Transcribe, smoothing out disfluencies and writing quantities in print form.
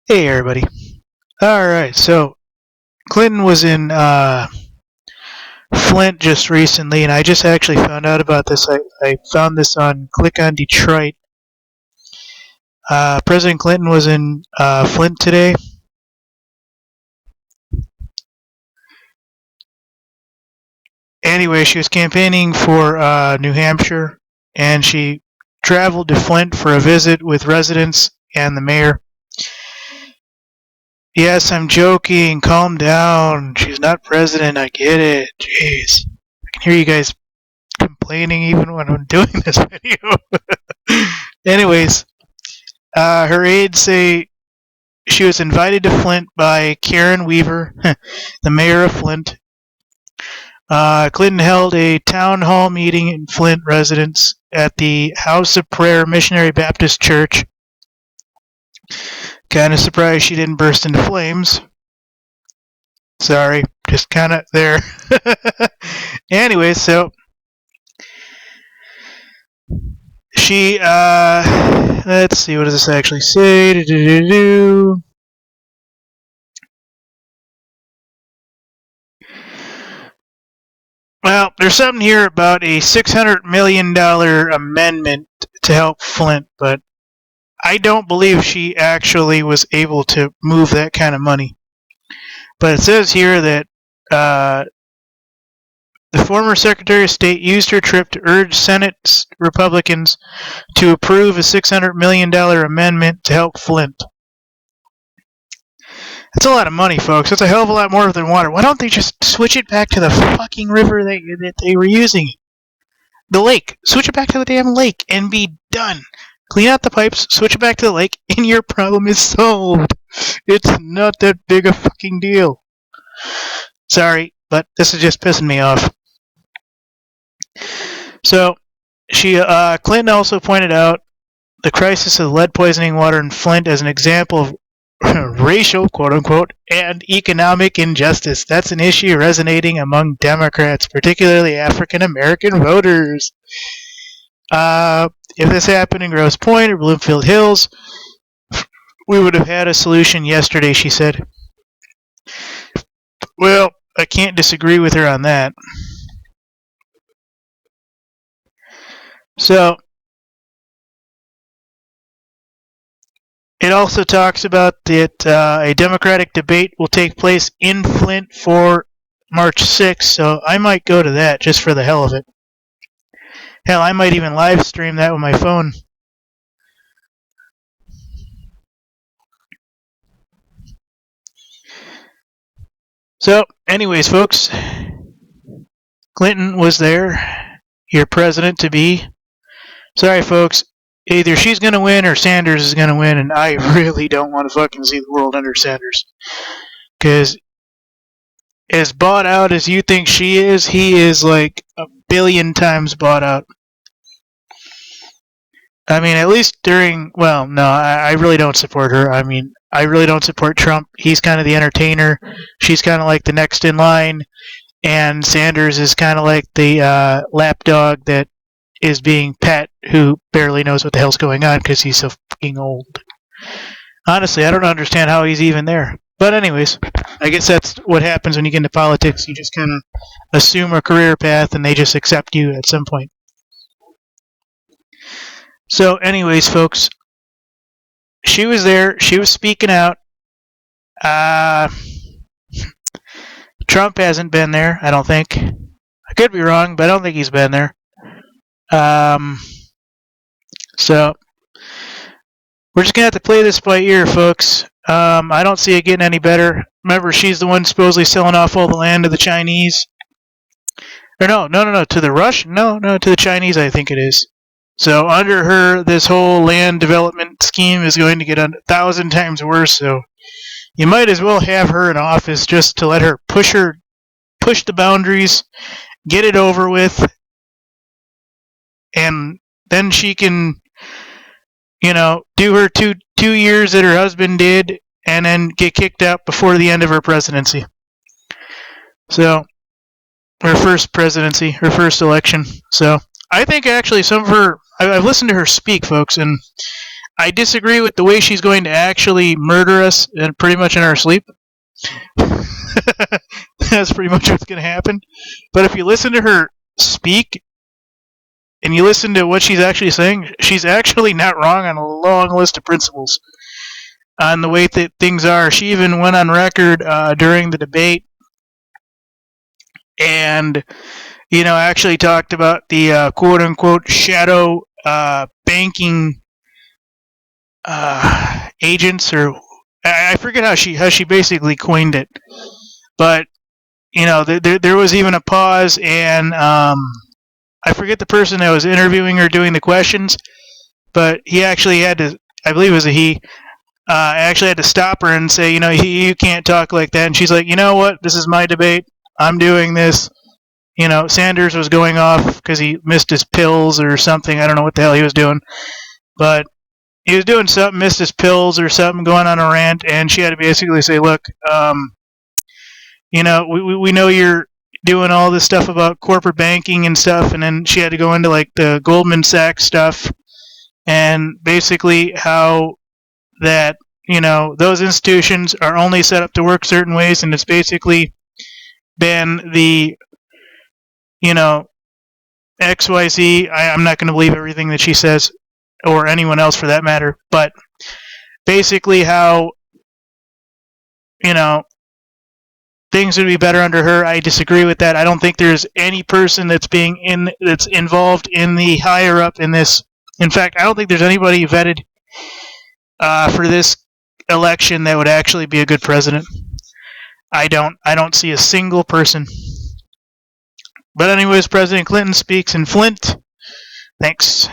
Hey everybody. Alright, so Clinton was in Flint just recently, and I just actually found out about this. I found this on Click on Detroit. President Clinton was in Flint today. Anyway, she was campaigning for New Hampshire, and she traveled to Flint for a visit with residents and the mayor. Yes, I'm joking. Calm down. She's not president. I get it. Jeez. I can hear you guys complaining even when I'm doing this video. Anyways, her aides say she was invited to Flint by Karen Weaver, the mayor of Flint. Clinton held a town hall meeting in Flint residence at the House of Prayer Missionary Baptist Church. Kind of surprised she didn't burst into flames. Sorry, just kind of there. Anyway, so she, let's see, what does this actually say? Well, there's something here about a $600 million amendment to help Flint, but I don't believe she actually was able to move that kind of money. But it says here that the former Secretary of State used her trip to urge Senate Republicans to approve a $600 million amendment to help Flint. That's a lot of money, folks. That's a hell of a lot more than water. Why don't they just switch it back to the fucking river that they were using? The lake. Switch it back to the damn lake and be done. Clean out the pipes, switch it back to the lake, and your problem is solved. It's not that big a fucking deal. Sorry, but this is just pissing me off. So, Clinton also pointed out the crisis of lead poisoning water in Flint as an example of racial, quote-unquote, and economic injustice. That's an issue resonating among Democrats, particularly African-American voters. If this happened in Grosse Pointe or Bloomfield Hills, we would have had a solution yesterday, she said. Well, I can't disagree with her on that. So, it also talks about that a Democratic debate will take place in Flint for March 6th, so I might go to that just for the hell of it. Hell, I might even live stream that with my phone. So, anyways, folks, Clinton was there, your president-to-be. Sorry, folks. Either she's going to win or Sanders is going to win, and I really don't want to fucking see the world under Sanders. Because as bought out as you think she is, he is like a billion times bought out. I mean, at least during, well, no, I really don't support her. I mean, I really don't support Trump. He's kind of the entertainer. She's kind of like the next in line. And Sanders is kind of like the lapdog that is being pet, who barely knows what the hell's going on because he's so fucking old. Honestly, I don't understand how he's even there. But anyways, I guess that's what happens when you get into politics. You just kind of assume a career path and they just accept you at some point. So anyways, folks, she was there. She was speaking out. Trump hasn't been there, I don't think. I could be wrong, but I don't think he's been there. So we're just gonna have to play this by ear, folks. I don't see it getting any better. Remember, she's the one supposedly selling off all the land to the Chinese. Or no, to the Russian? No, to the Chinese, I think it is. So under her, this whole land development scheme is going to get 1,000 times worse. So you might as well have her in office just to let her push the boundaries, get it over with, and then she can, do her two years that her husband did, and then get kicked out before the end of her presidency. So, her first presidency, her first election. So, I think actually some of her, I've listened to her speak, folks, and I disagree with the way she's going to actually murder us and pretty much in our sleep. That's pretty much what's going to happen. But if you listen to her speak and you listen to what she's actually saying, she's actually not wrong on a long list of principles on the way that things are. She even went on record during the debate and, actually talked about the quote unquote shadow banking agents, or I forget how she basically coined it, but there was even a pause, and I forget the person that was interviewing her doing the questions, but he actually had to, I believe it was a he, actually had to stop her and say, you can't talk like that. And she's like, you know what? This is my debate. I'm doing this. Sanders was going off because he missed his pills or something. I don't know what the hell he was doing, but he was doing something, missed his pills or something, going on a rant, and she had to basically say, look, we know you're doing all this stuff about corporate banking and stuff, and then she had to go into like the Goldman Sachs stuff and basically how that those institutions are only set up to work certain ways, and it's basically been the XYZ. I'm not going to believe everything that she says, or anyone else for that matter, but basically how things would be better under her. I disagree with that. I don't think there's any person that's involved in the higher up in this. In fact, I don't think there's anybody vetted for this election that would actually be a good president. I don't see a single person. But anyways, President Clinton speaks in Flint. Thanks.